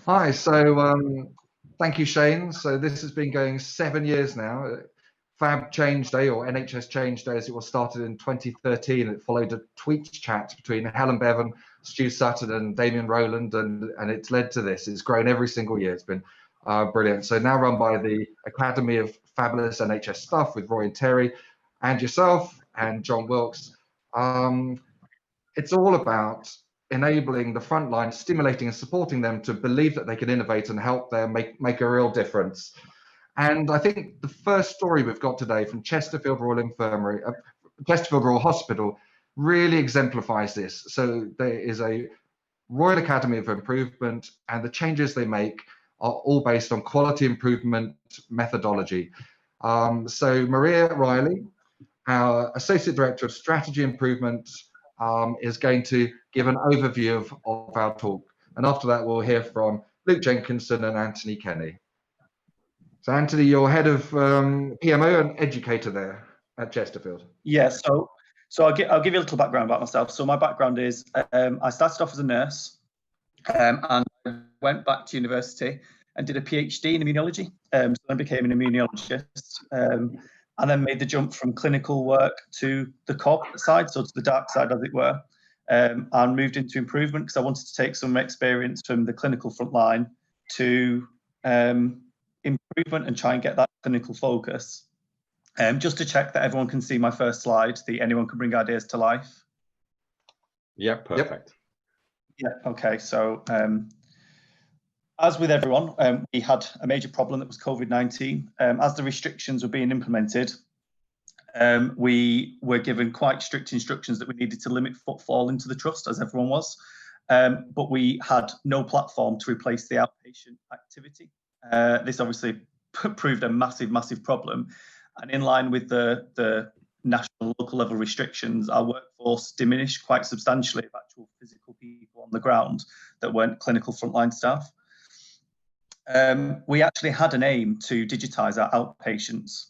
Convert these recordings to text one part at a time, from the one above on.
Hi, so thank you, Shane. So this has been going 7 years now. Fab Change Day, or NHS Change Day as it was, started in 2013. It followed a tweet chat between Helen Bevan, Stu Sutton and Damien Rowland, and it's led to this. It's grown every single year. It's been brilliant. So now run by the Academy of Fabulous NHS Staff with Roy and Terry and yourself and John Wilkes. It's all about enabling the front line, stimulating and supporting them to believe that they can innovate and help them make a real difference. And I think the first story we've got today from Chesterfield Royal Hospital really exemplifies this. So there is a Royal Academy of Improvement, and the changes they make are all based on quality improvement methodology. So Maria Riley, our Associate Director of Strategy Improvement, is going to give an overview of our talk. And after that, we'll hear from Luke Jenkinson and Anthony Kenny. So Anthony, you're head of PMO and educator there at Chesterfield. Yeah, so I'll give you a little background about myself. So my background is I started off as a nurse and I went back to university and did a PhD in immunology. So I became an immunologist and then made the jump from clinical work to the corporate side, so to the dark side, as it were, and moved into improvement because I wanted to take some experience from the clinical front line to improvement and try and get that clinical focus. Just to check that everyone can see my first slide, the anyone can bring ideas to life. Yeah, perfect. Yeah, okay. So as with everyone, we had a major problem that was COVID-19. As the restrictions were being implemented, we were given quite strict instructions that we needed to limit footfall into the trust, as everyone was. But we had no platform to replace the outpatient activity. This obviously proved a massive problem. And in line with the national, local level restrictions, our workforce diminished quite substantially of actual physical people on the ground that weren't clinical frontline staff. We actually had an aim to digitise our outpatients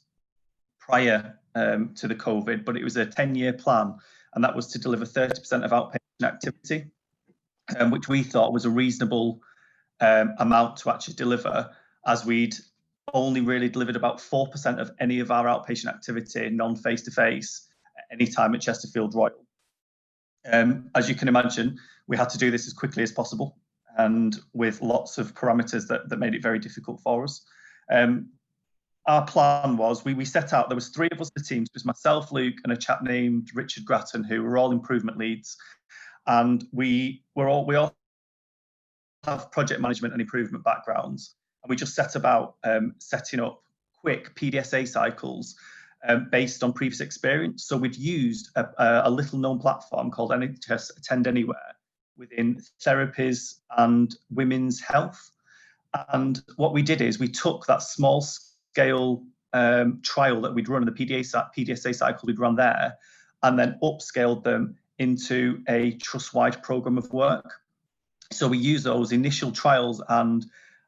prior to the COVID, but it was a 10-year plan, and that was to deliver 30% of outpatient activity, which we thought was a reasonable amount to actually deliver, as we'd only really delivered about 4% of any of our outpatient activity non-face-to-face at any time at Chesterfield Royal. As you can imagine, we had to do this as quickly as possible and with lots of parameters that made it very difficult for us. Our plan was, we set out, there was 3 of us in the team. It was myself, Luke, and a chap named Richard Grattan, who were all improvement leads. And we all have project management and improvement backgrounds. And we just set about setting up quick PDSA cycles based on previous experience. So we'd used a little known platform called NHS Attend Anywhere within therapies and women's health. And what we did is we took that small scale trial that we'd run in the PDSA cycle we'd run there, and then upscaled them into a trust-wide program of work. So we used those initial trials, and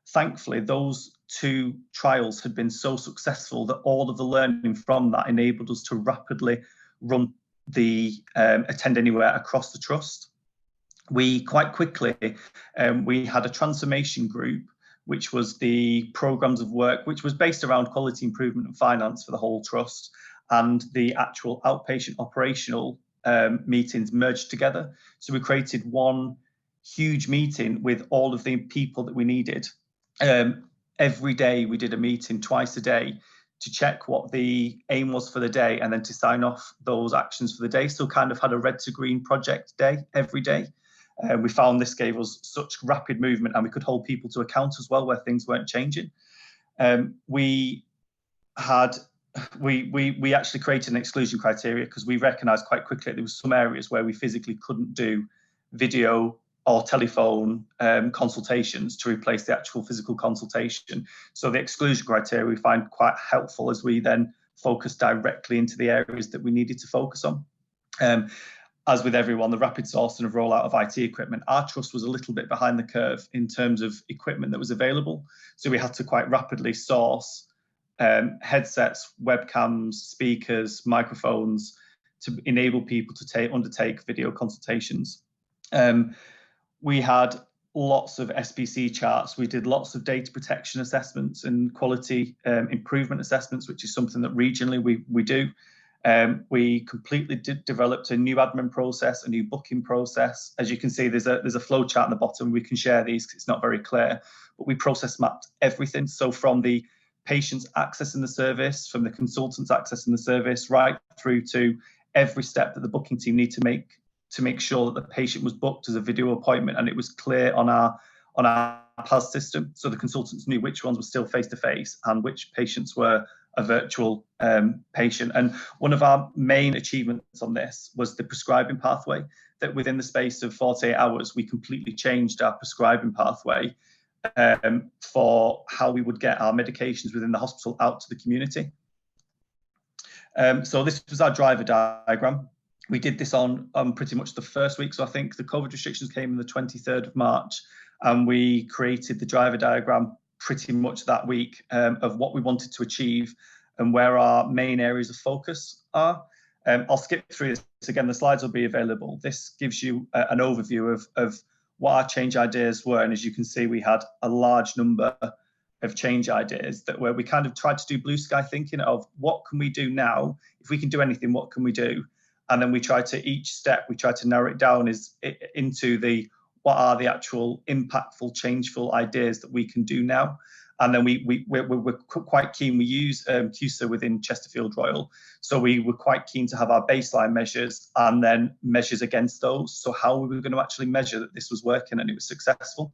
thankfully those 2 trials had been so successful that all of the learning from that enabled us to rapidly run the Attend Anywhere across the trust. We quite quickly, we had a transformation group, which was the programs of work, which was based around quality improvement and finance for the whole trust, and the actual outpatient operational meetings merged together. So we created one huge meeting with all of the people that we needed. Every day we did a meeting twice a day to check what the aim was for the day and then to sign off those actions for the day. So kind of had a red to green project day every day. We found this gave us such rapid movement, and we could hold people to account as well where things weren't changing. We actually created an exclusion criteria because we recognised quite quickly there was some areas where we physically couldn't do video or telephone consultations to replace the actual physical consultation. So the exclusion criteria we find quite helpful as we then focus directly into the areas that we needed to focus on. As with everyone, the rapid sourcing of rollout of IT equipment, our trust was a little bit behind the curve in terms of equipment that was available. So we had to quite rapidly source headsets, webcams, speakers, microphones to enable people to undertake video consultations. We had lots of SPC charts. We did lots of data protection assessments and quality improvement assessments, which is something that regionally we do. We completely developed a new admin process, a new booking process. As you can see, there's a flow chart at the bottom. We can share these because it's not very clear, but we process mapped everything. So from the patients accessing the service, from the consultants accessing the service, right through to every step that the booking team need to make sure that the patient was booked as a video appointment, and it was clear on our PAS system, so the consultants knew which ones were still face-to-face and which patients were a virtual patient. And one of our main achievements on this was the prescribing pathway, that within the space of 48 hours, we completely changed our prescribing pathway for how we would get our medications within the hospital out to the community. So this was our driver diagram. We did this on pretty much the first week. So I think the COVID restrictions came on the 23rd of March, and we created the driver diagram pretty much that week of what we wanted to achieve and where our main areas of focus are. I'll skip through this again. The slides will be available. This gives you an overview of what our change ideas were. And as you can see, we had a large number of change ideas that where we kind of tried to do blue sky thinking of what can we do now? If we can do anything, what can we do? And then we try to, each step, we try to narrow it down into what are the actual impactful, changeful ideas that we can do now. And then we're quite keen. We use CUSA within Chesterfield Royal. So we were quite keen to have our baseline measures and then measures against those. So how were we going to actually measure that this was working and it was successful?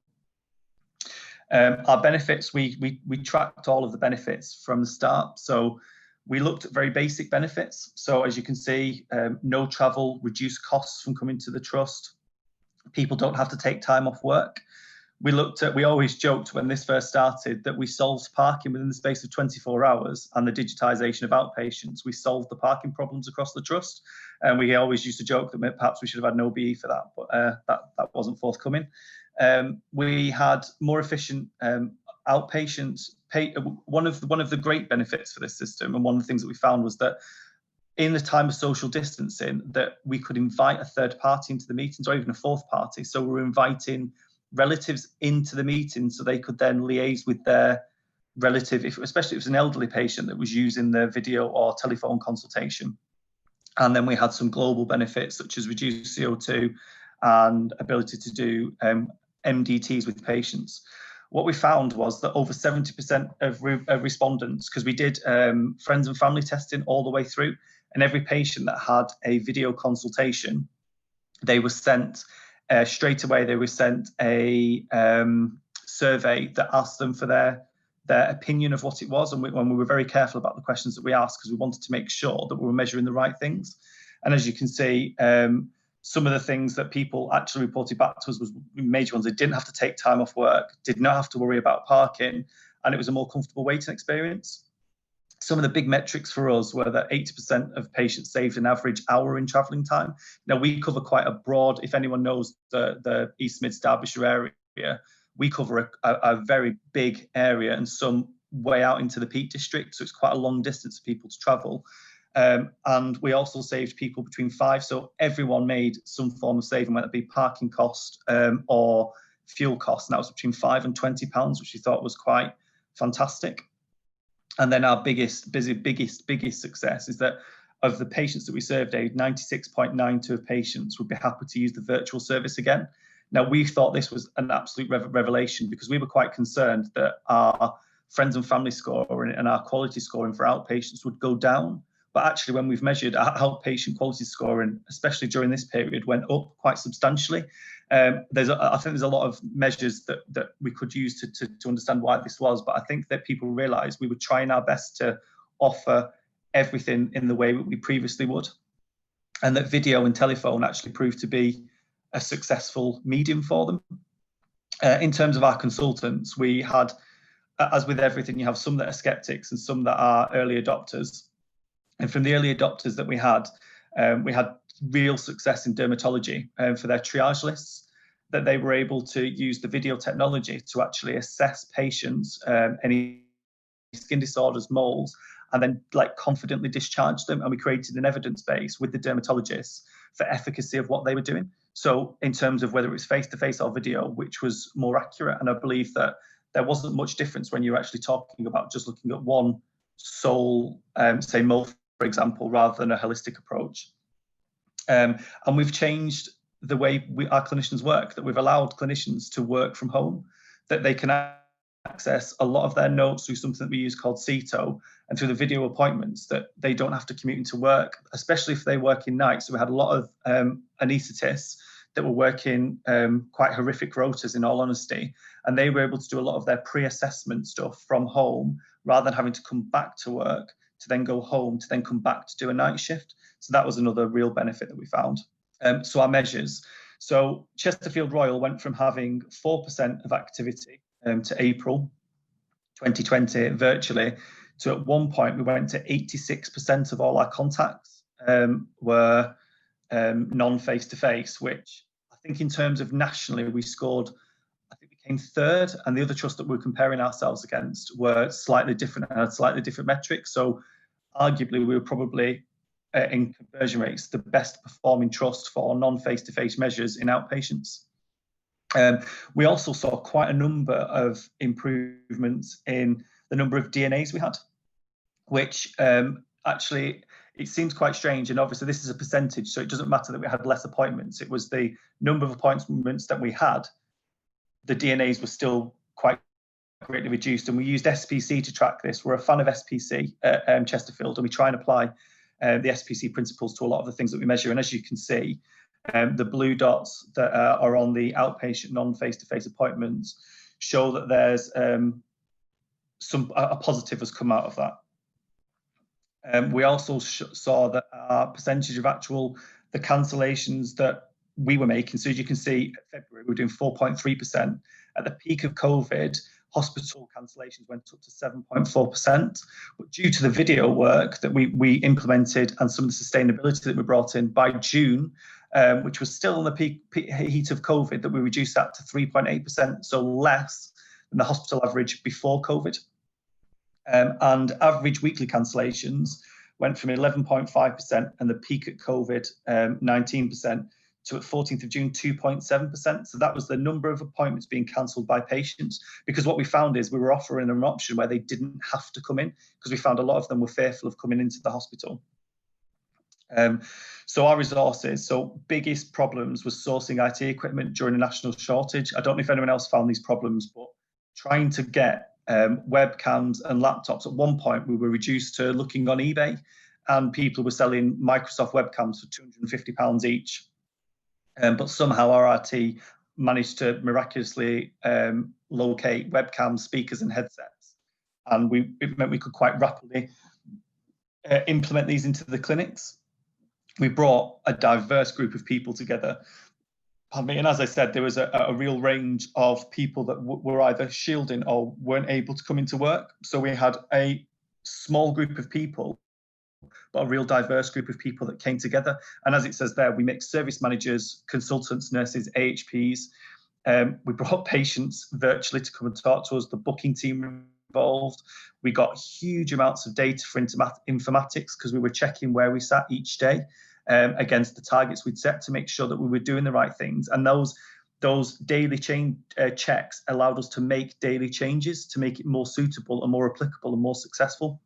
Our benefits, we tracked all of the benefits from the start. So we looked at very basic benefits. So as you can see, no travel, reduced costs from coming to the trust. People don't have to take time off work. We always joked when this first started that we solved parking within the space of 24 hours and the digitisation of outpatients. We solved the parking problems across the trust. And we always used to joke that perhaps we should have had an OBE for that, but that wasn't forthcoming. We had more efficient outpatients. One of the great benefits for this system, and one of the things that we found was that in the time of social distancing, that we could invite a third party into the meetings or even a fourth party. So we're inviting relatives into the meeting so they could then liaise with their relative, especially if it was an elderly patient that was using the video or telephone consultation. And then we had some global benefits such as reduced CO2 and ability to do MDTs with patients. What we found was that over 70% of respondents, because we did friends and family testing all the way through, and every patient that had a video consultation, they were sent straight away. They were sent a survey that asked them for their opinion of what it was, and we were very careful about the questions that we asked because we wanted to make sure that we were measuring the right things. And as you can see, some of the things that people actually reported back to us was major ones. They didn't have to take time off work, did not have to worry about parking, and it was a more comfortable waiting experience. Some of the big metrics for us were that 80% of patients saved an average hour in travelling time. Now, we cover quite a broad, if anyone knows the East Mids Derbyshire area, we cover a very big area and some way out into the Peak District, so it's quite a long distance for people to travel. And we also saved people between 5, so everyone made some form of saving, whether it be parking cost or fuel cost, and that was between £5 and £20, which we thought was quite fantastic. And then our biggest success is that of the patients that we surveyed, 96.92% of patients would be happy to use the virtual service again. Now, we thought this was an absolute revelation because we were quite concerned that our friends and family score and our quality scoring for outpatients would go down. But actually, when we've measured our outpatient quality scoring, especially during this period, went up quite substantially. I think there's a lot of measures that we could use to understand why this was. But I think that people realised we were trying our best to offer everything in the way that we previously would, and that video and telephone actually proved to be a successful medium for them. In terms of our consultants, we had, as with everything, you have some that are skeptics and some that are early adopters. And from the early adopters that we had real success in dermatology for their triage lists, that they were able to use the video technology to actually assess patients, any skin disorders, moles, and then confidently discharge them. And we created an evidence base with the dermatologists for efficacy of what they were doing. So in terms of whether it was face-to-face or video, which was more accurate, and I believe that there wasn't much difference when you're actually talking about just looking at one sole, say, mole, for example, rather than a holistic approach. And we've changed the way our clinicians work, that we've allowed clinicians to work from home, that they can access a lot of their notes through something that we use called CETO, and through the video appointments, that they don't have to commute into work, especially if they work in nights. So we had a lot of anaesthetists that were working quite horrific rotas, in all honesty, and they were able to do a lot of their pre-assessment stuff from home rather than having to come back to work, to then go home, to then come back to do a night shift. So that was another real benefit that we found. So our measures. So Chesterfield Royal went from having 4% of activity to April 2020 virtually, to at one point we went to 86% of all our contacts were non-face-to-face, which I think in terms of nationally we scored, I think we came third, and the other trusts that we're comparing ourselves against were slightly different and had slightly different metrics. So arguably we were probably in conversion rates the best performing trust for non-face-to-face measures in outpatients. We also saw quite a number of improvements in the number of DNAs we had, which actually, it seems quite strange. And obviously this is a percentage, so it doesn't matter that we had less appointments. It was the number of appointments that we had. The DNAs were still quite greatly reduced, and we used SPC to track this. We're a fan of SPC at Chesterfield, and we try and apply the SPC principles to a lot of the things that we measure. And as you can see, the blue dots that are on the outpatient non-face-to-face appointments show that there's a positive has come out of that. We also saw that our percentage of the cancellations that we were making. So as you can see, in February, we were doing 4.3%. At the peak of COVID, hospital cancellations went up to 7.4%. But due to the video work that we implemented and some of the sustainability that we brought in, by June, which was still in the peak heat of COVID, that we reduced that to 3.8%, so less than the hospital average before COVID. And average weekly cancellations went from 11.5% and the peak at COVID, 19%, to at 14th of June, 2.7%. So that was the number of appointments being cancelled by patients, because what we found is we were offering an option where they didn't have to come in, because we found a lot of them were fearful of coming into the hospital. So our resources, so biggest problems was sourcing IT equipment during a national shortage. I don't know if anyone else found these problems, but trying to get webcams and laptops. At one point, we were reduced to looking on eBay, and people were selling Microsoft webcams for £250 each. But somehow our RT managed to miraculously locate webcams, speakers, and headsets, and it meant we could quite rapidly implement these into the clinics. We brought a diverse group of people together. And as I said, there was a real range of people that were either shielding or weren't able to come into work. So we had a small group of people, but a real diverse group of people that came together. And as it says there, we mixed service managers, consultants, nurses, AHPs. We brought patients virtually to come and talk to us, the booking team involved. We got huge amounts of data for informatics, because we were checking where we sat each day against the targets we'd set to make sure that we were doing the right things. And those daily checks allowed us to make daily changes to make it more suitable and more applicable and more successful.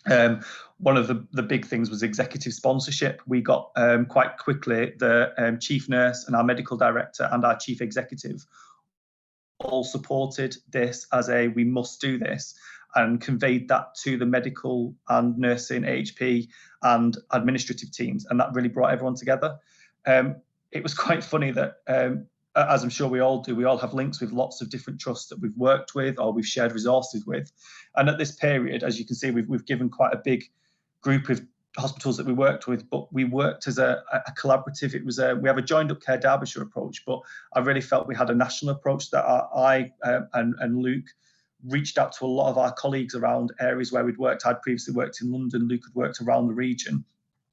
One of the big things was executive sponsorship. We got quite quickly the chief nurse and our medical director and our chief executive all supported this as we must do this, and conveyed that to the medical and nursing, AHP and administrative teams, and that really brought everyone together. It was quite funny that, as I'm sure we all do, we all have links with lots of different trusts that we've worked with or we've shared resources with. And at this period, as you can see, we've given quite a big group of hospitals that we worked with, but we worked as a collaborative. It was we have a joined up care Derbyshire approach, but I really felt we had a national approach that I and Luke reached out to a lot of our colleagues around areas where we'd worked. I'd previously worked in London, Luke had worked around the region,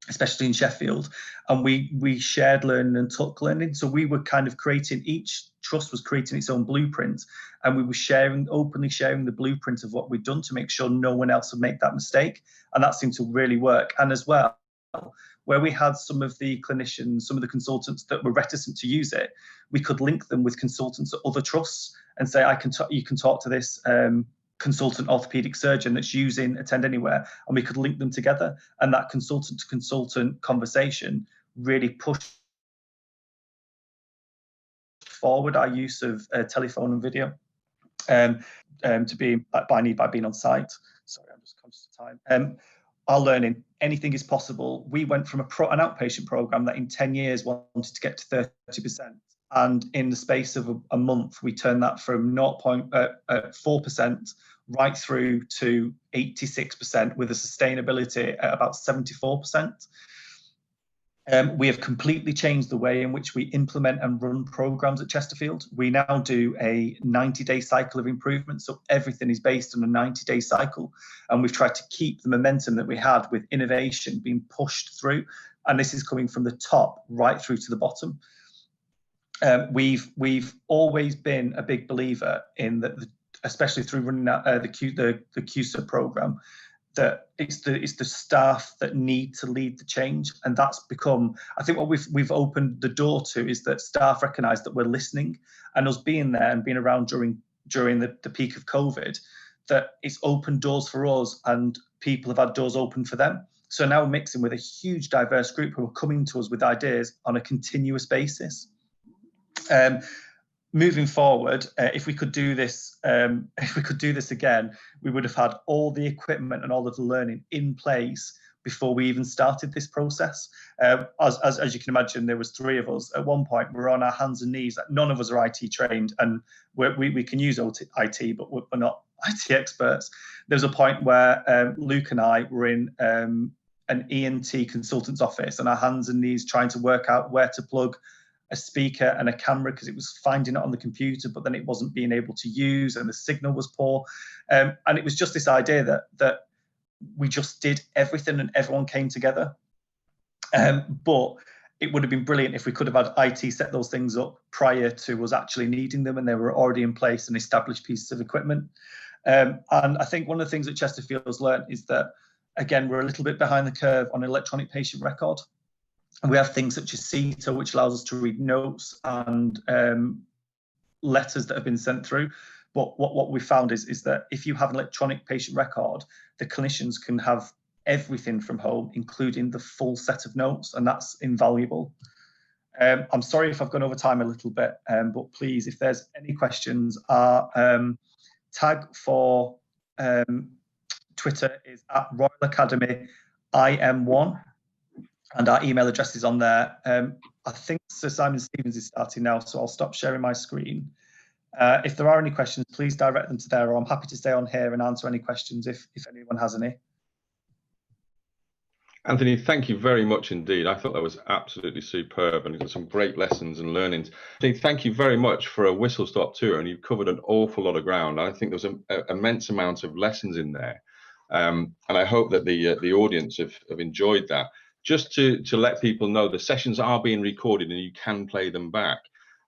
especially in Sheffield, and we shared learning and took learning. So we were kind of each trust was creating its own blueprint, and we were openly sharing the blueprint of what we'd done to make sure no one else would make that mistake. And that seemed to really work. And as well, where we had some of the clinicians, some of the consultants that were reticent to use it, we could link them with consultants at other trusts and say, you can talk to this consultant orthopedic surgeon that's using Attend Anywhere, and we could link them together. And that consultant to consultant conversation really pushed forward our use of telephone and video to be by being on site. Sorry, I'm just conscious of time. Our learning, anything is possible. We went from an outpatient program that in 10 years wanted to get to 30%. And in the space of a month, we turned that from 0.4% right through to 86% with a sustainability at about 74%. We have completely changed the way in which we implement and run programs at Chesterfield. We now do a 90-day cycle of improvement. So everything is based on a 90-day cycle. And we've tried to keep the momentum that we had with innovation being pushed through. And this is coming from the top right through to the bottom. We've always been a big believer in that, especially through running the CUSA program, that it's the staff that need to lead the change, and that's become, I think, what we've opened the door to is that staff recognise that we're listening, and us being there and being around during the peak of COVID, that it's opened doors for us, and people have had doors open for them. So now we're mixing with a huge diverse group who are coming to us with ideas on a continuous basis. Moving forward, if we could do this again, we would have had all the equipment and all of the learning in place before we even started this process. As you can imagine, there was 3 of us. At one point, we were on our hands and knees. None of us are IT trained, and we can use IT, but we're not IT experts. There was a point where Luke and I were in an ENT consultant's office on our hands and knees trying to work out where to plug a speaker and a camera, because it was finding it on the computer, but then it wasn't being able to use, and the signal was poor. And it was just this idea that we just did everything and everyone came together. But it would have been brilliant if we could have had IT set those things up prior to us actually needing them, and they were already in place and established pieces of equipment. And I think one of the things that Chesterfield has learned is that, again, we're a little bit behind the curve on electronic patient record. And we have things such as CETA, which allows us to read notes and letters that have been sent through. But what we found is that if you have an electronic patient record, the clinicians can have everything from home, including the full set of notes, and that's invaluable. I'm sorry if I've gone over time a little bit, but please, if there's any questions, our tag for Twitter is @RoyalAcademyIM1. And our email address is on there. I think Sir Simon Stevens is starting now, so I'll stop sharing my screen. If there are any questions, please direct them to there, or I'm happy to stay on here and answer any questions if anyone has any. Anthony, thank you very much indeed. I thought that was absolutely superb, and some great lessons and learnings. Thank you very much for a whistle-stop tour, and you've covered an awful lot of ground. I think there's an immense amount of lessons in there, and I hope that the audience have enjoyed that. Just to let people know, the sessions are being recorded and you can play them back.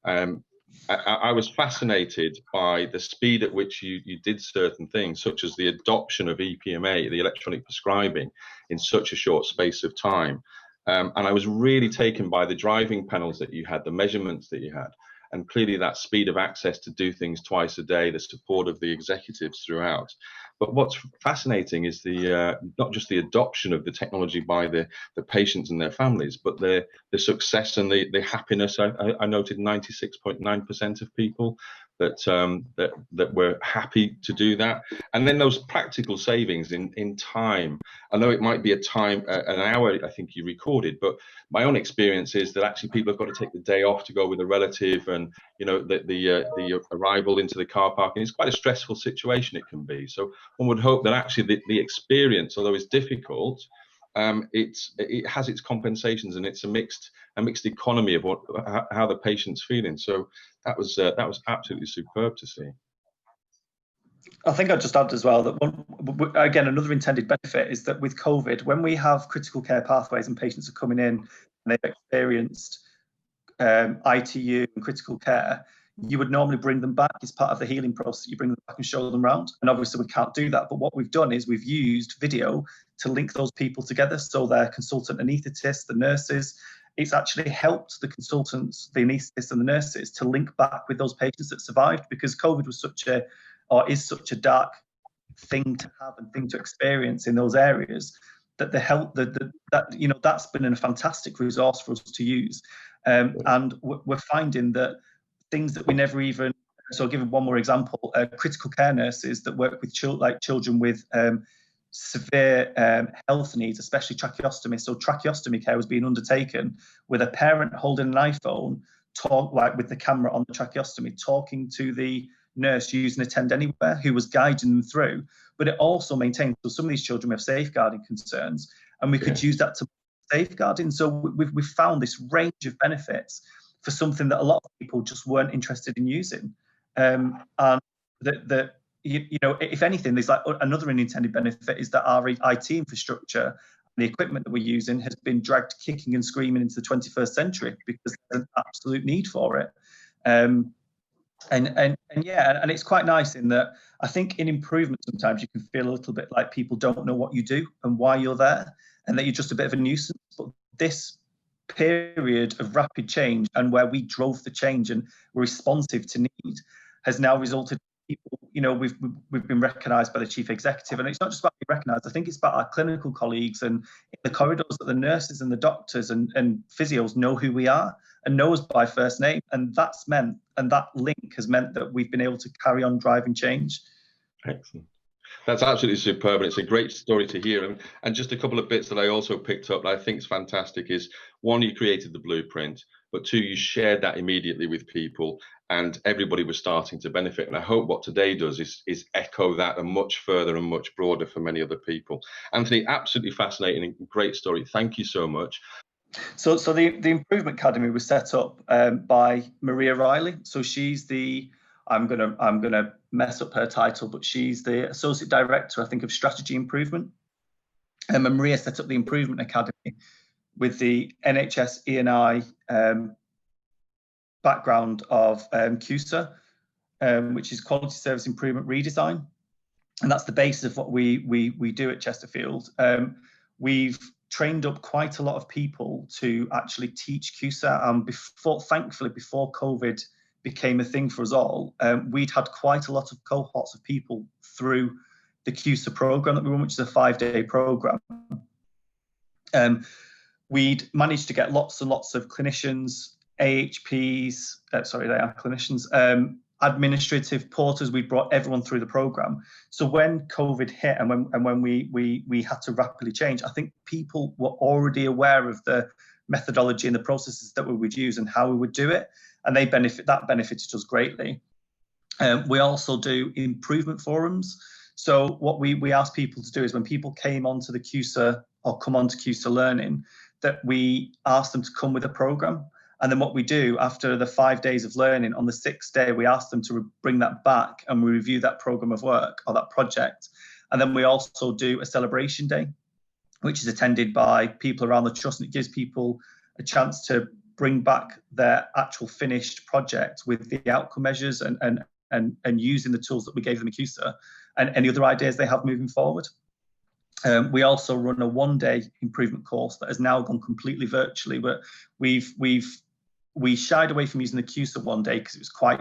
I was fascinated by the speed at which you did certain things, such as the adoption of EPMA, the electronic prescribing, in such a short space of time. And I was really taken by the driving panels that you had, the measurements that you had, and clearly that speed of access to do things twice a day, the support of the executives throughout. But what's fascinating is not just the adoption of the technology by the patients and their families, but the success and the happiness. I noted 96.9% of people that were happy to do that. And then those practical savings in time. I know it might be an hour, I think you recorded, but my own experience is that actually people have got to take the day off to go with a relative, and the arrival into the car park, and it's quite a stressful situation it can be. So one would hope that actually the experience, although it's difficult, it has its compensations, and it's a mixed economy of how the patient's feeling. So that was absolutely superb to see. I think I'd just add as well that again, another intended benefit is that with COVID, when we have critical care pathways and patients are coming in and they've experienced ITU and critical care, you would normally bring them back as part of the healing process. You bring them back and show them around. And obviously we can't do that. But what we've done is we've used video to link those people together. So their consultant anaesthetists, the nurses, it's actually helped the consultants, the anaesthetists and the nurses to link back with those patients that survived, because COVID was is such a dark thing to have and thing to experience in those areas, that the help that's been a fantastic resource for us to use. And we're finding that things that we never even, so I'll give one more example, critical care nurses that work with children with severe health needs, especially tracheostomy. So tracheostomy care was being undertaken with a parent holding an iPhone, with the camera on the tracheostomy, talking to the nurse using Attend Anywhere, who was guiding them through. But it also maintained, so some of these children have safeguarding concerns, and we could use that to safeguarding. So we've found this range of benefits for something that a lot of people just weren't interested in using. And that if anything, there's like another unintended benefit is that our IT infrastructure, the equipment that we're using, has been dragged kicking and screaming into the 21st century because there's an absolute need for it. And it's quite nice in that I think in improvement sometimes you can feel a little bit like people don't know what you do and why you're there, and that you're just a bit of a nuisance. But this period of rapid change, and where we drove the change and were responsive to need, has now resulted in people, we've been recognised by the chief executive, and it's not just about being recognised. I think it's about our clinical colleagues and in the corridors, that the nurses and the doctors and physios know who we are and know us by first name, and that's meant, and that link has meant that we've been able to carry on driving change. Excellent. That's absolutely superb, and it's a great story to hear. And just a couple of bits that I also picked up that I think is fantastic is, one, you created the blueprint, but two, you shared that immediately with people, and everybody was starting to benefit. And I hope what today does is echo that a much further and much broader for many other people. Anthony, absolutely fascinating and great story. Thank you so much. So the Improvement Academy was set up by Maria Riley. So she's the, I'm gonna mess up her title, but she's the Associate Director, I think, of Strategy Improvement. And Maria set up the Improvement Academy with the NHS E&I background of QSA, which is Quality Service Improvement Redesign. And that's the basis of what we do at Chesterfield. We've trained up quite a lot of people to actually teach QSA. Thankfully, before COVID became a thing for us all, we'd had quite a lot of cohorts of people through the QSA program that we run, which is a 5-day program. We'd managed to get lots and lots of clinicians, AHPs, they are clinicians, administrative porters. We brought everyone through the program. So when COVID hit and when we had to rapidly change, I think people were already aware of the methodology and the processes that we would use and how we would do it, and that benefited us greatly. We also do improvement forums. So what we asked people to do is, when people came onto the QSA or come onto QSA Learning, that we asked them to come with a program. And then what we do after the 5 days of learning, on the 6th day, we ask them to bring that back and we review that program of work or that project. And then we also do a celebration day, which is attended by people around the trust, and it gives people a chance to bring back their actual finished project with the outcome measures and using the tools that we gave them at QSA and any other ideas they have moving forward. We also run a 1-day improvement course that has now gone completely virtually, but we shied away from using the QSA 1 day because it was quite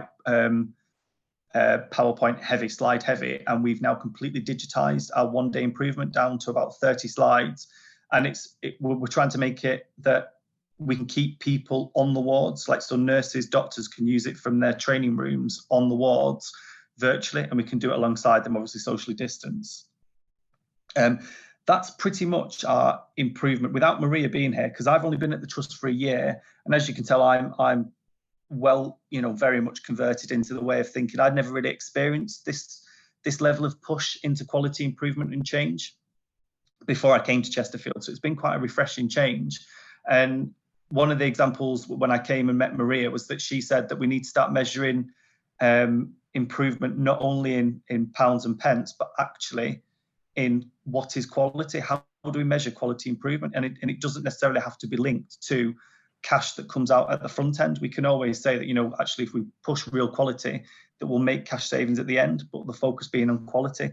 PowerPoint heavy, slide heavy, and we've now completely digitized our 1-day improvement down to about 30 slides. And we're trying to make it that we can keep people on the wards, so nurses, doctors can use it from their training rooms on the wards virtually, and we can do it alongside them, obviously socially distanced. That's pretty much our improvement. Without Maria being here, because I've only been at the trust for a year, and as you can tell, I'm well, very much converted into the way of thinking. I'd never really experienced this level of push into quality improvement and change before I came to Chesterfield. So it's been quite a refreshing change. And one of the examples when I came and met Maria was that she said that we need to start measuring improvement not only in pounds and pence, but actually in what is quality. How do we measure quality improvement? And it doesn't necessarily have to be linked to cash that comes out at the front end. We can always say that, you know, actually, if we push real quality, that we'll make cash savings at the end, but the focus being on quality.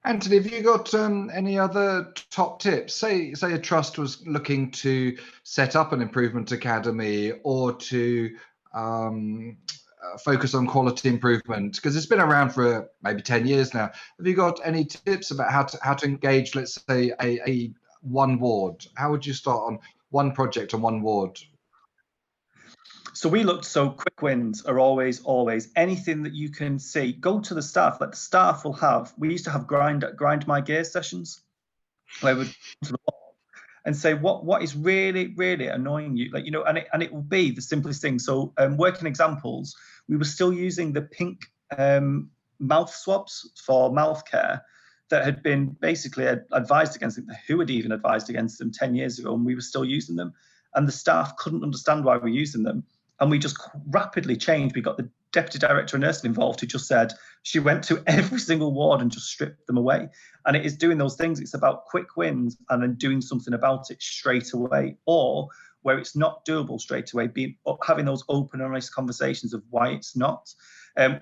Anthony, have you got any other top tips? Say a trust was looking to set up an improvement academy or to focus on quality improvement, because it's been around for maybe 10 years now. Have you got any tips about how to engage, let's say, a one ward? How would you start on one project on one ward? So we looked, so quick wins are always anything that you can see. Go to the staff. Like the staff will have, we used to have grind my gears sessions where we'd go to the wall and say what is really annoying you, like, you know, and it will be the simplest thing. So working examples, we were still using the pink mouth swabs for mouth care that had been basically advised against them. Who had even advised against them 10 years ago, and we were still using them, and the staff couldn't understand why we were using them. And we just rapidly changed. We got the deputy director of nursing involved, who just said she went to every single ward and just stripped them away. And it is doing those things. It's about quick wins and then doing something about it straight away, or where it's not doable straight away, having those open and honest conversations of why it's not.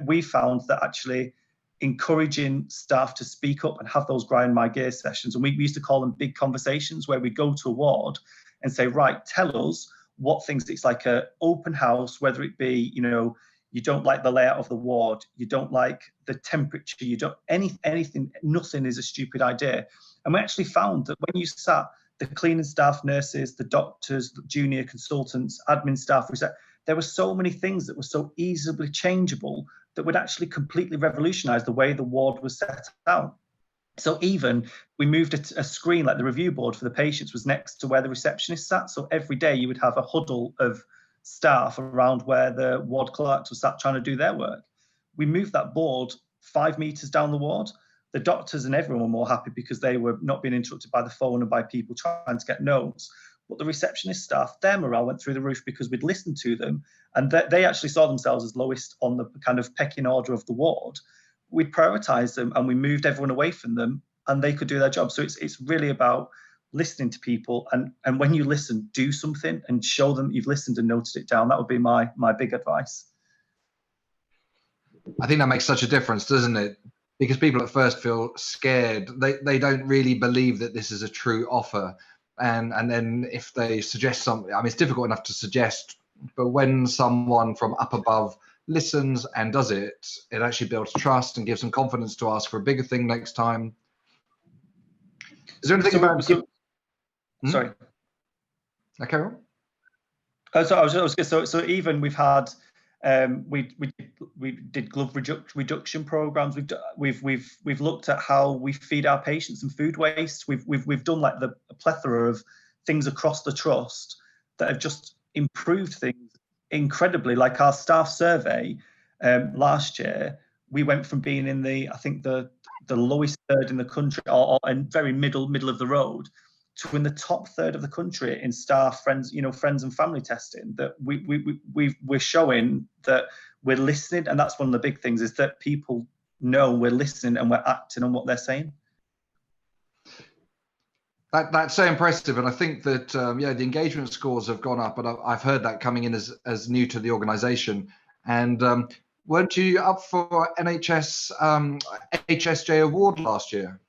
We found that actually encouraging staff to speak up and have those grind my gears sessions, and we used to call them big conversations, where we go to a ward and say, right, tell us what things. It's like an open house, whether it be, you know, you don't like the layout of the ward, you don't like the temperature, you don't anything, nothing is a stupid idea. And we actually found that when you sat the cleaning staff, nurses, the doctors, the junior consultants, admin staff, we said there were so many things that were so easily changeable that would actually completely revolutionize the way the ward was set out. So even we moved a screen, like the review board for the patients was next to where the receptionist sat. So every day you would have a huddle of staff around where the ward clerks were sat trying to do their work. We moved that board 5 meters down the ward. The doctors and everyone were more happy because they were not being interrupted by the phone and by people trying to get notes. But the receptionist staff, their morale went through the roof because we'd listened to them, and they actually saw themselves as lowest on the kind of pecking order of the ward. We'd prioritised them and we moved everyone away from them, and they could do their job. So it's really about listening to people, and when you listen, do something and show them you've listened and noted it down. That would be my big advice. I think that makes such a difference, doesn't it? Because people at first feel scared. They don't really believe that this is a true offer. And then if they suggest something, I mean, it's difficult enough to suggest, but when someone from up above listens and does it, it actually builds trust and gives them confidence to ask for a bigger thing next time. Is there anything about... Sorry. Okay. So even we've had we did glove reduction programs. We've looked at how we feed our patients and food waste. We've done like a plethora of things across the trust that have just improved things incredibly. Like our staff survey last year, we went from being in the lowest third in the country, or very middle of the road, to in the top third of the country in staff, friends and family testing. That we're showing that we're listening, and that's one of the big things, is that people know we're listening and we're acting on what they're saying. That's so impressive, and I think that the engagement scores have gone up, and I've heard that coming in as new to the organisation. And weren't you up for NHS HSJ award last year?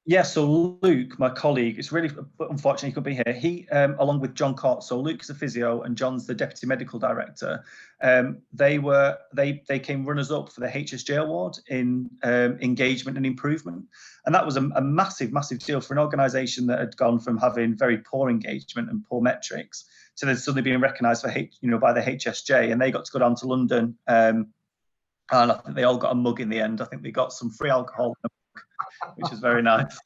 Yeah, so Luke, my colleague, it's really unfortunate he couldn't be here. He, along with John Cott, so Luke's a physio and John's the deputy medical director. They came runners up for the HSJ award in engagement and improvement, and that was a massive deal for an organisation that had gone from having very poor engagement and poor metrics to then suddenly being recognised for by the HSJ, and they got to go down to London, and I think they all got a mug in the end. I think they got some free alcohol, which is very nice.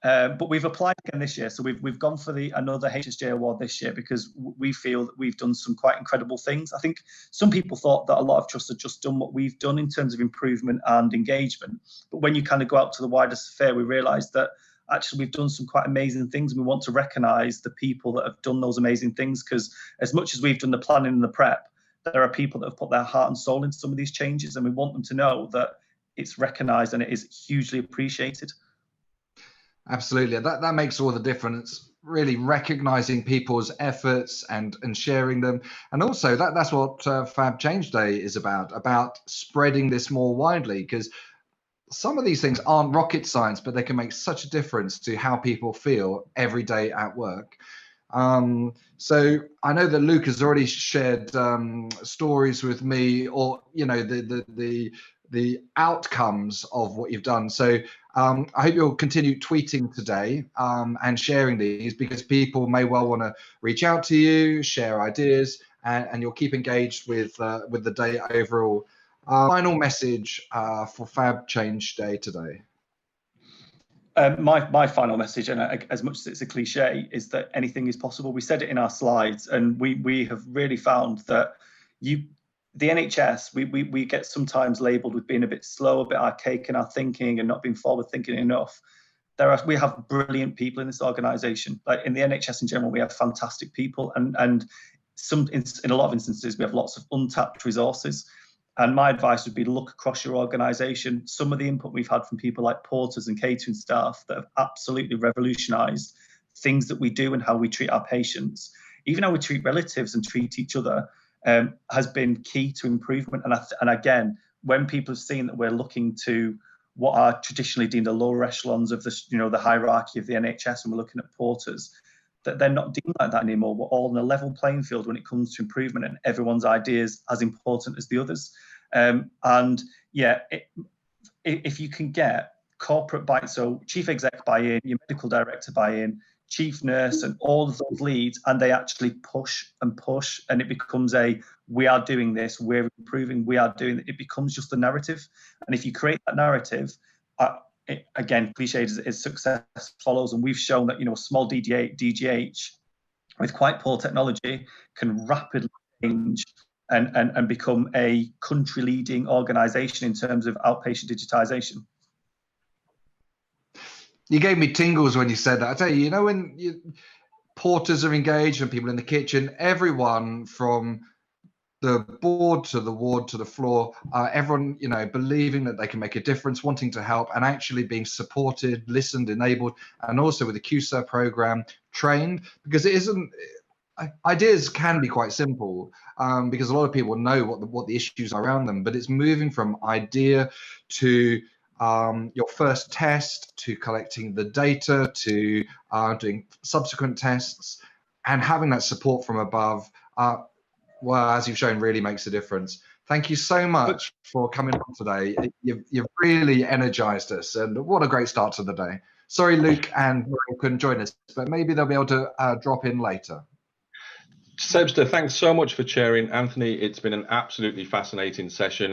But we've applied again this year, so we've gone for another HSJ award this year because we feel that we've done some quite incredible things. I think some people thought that a lot of trusts had just done what we've done in terms of improvement and engagement, but when you kind of go out to the wider sphere, we realised that actually we've done some quite amazing things, and we want to recognise the people that have done those amazing things, because as much as we've done the planning and the prep, there are people that have put their heart and soul into some of these changes, and we want them to know that it's recognised and it is hugely appreciated. Absolutely. That makes all the difference, really recognizing people's efforts and sharing them. And also that's what Fab Change Day is about spreading this more widely, because some of these things aren't rocket science, but they can make such a difference to how people feel every day at work. So I know that Luke has already shared stories with me, or the outcomes of what you've done. So I hope you'll continue tweeting today and sharing these, because people may well want to reach out to you, share ideas, and you'll keep engaged with the day overall. Final message for Fab Change Day today. My final message, and as much as it's a cliche, is that anything is possible. We said it in our slides, and we have really found that the NHS, we get sometimes labelled with being a bit slow, a bit archaic in our thinking, and not being forward thinking enough. We have brilliant people in this organisation. Like in the NHS in general, we have fantastic people, and in a lot of instances we have lots of untapped resources. And my advice would be to look across your organisation. Some of the input we've had from people like porters and catering staff that have absolutely revolutionised things that we do and how we treat our patients, even how we treat relatives and treat each other, has been key to improvement. And again, when people have seen that we're looking to what are traditionally deemed the lower echelons of the hierarchy of the NHS, and we're looking at porters, that they're not deemed like that anymore. We're all on a level playing field when it comes to improvement, and everyone's ideas as important as the others. If you can get corporate buy-in, so chief exec buy-in, your medical director buy-in, chief nurse, and all of those leads, and they actually push, and it becomes we are doing this, we're improving, we are doing it. It becomes just a narrative. And if you create that narrative, again, cliched as success follows, and we've shown that a small DGH with quite poor technology can rapidly change and become a country-leading organisation in terms of outpatient digitisation. You gave me tingles when you said that. I tell you, when porters are engaged and people in the kitchen, everyone from the board to the ward to the floor, everyone, believing that they can make a difference, wanting to help, and actually being supported, listened, enabled, and also with the QSIR program, trained, because it isn't. Ideas can be quite simple because a lot of people know what the issues are around them, but it's moving from idea to your first test, to collecting the data, to doing subsequent tests, and having that support from above. Well, as you've shown, really makes a difference. Thank you so much for coming on today. You've really energized us, and what a great start to the day. Sorry, Luke and Will couldn't join us, but maybe they'll be able to drop in later. Sebster, thanks so much for chairing. Anthony, it's been an absolutely fascinating session.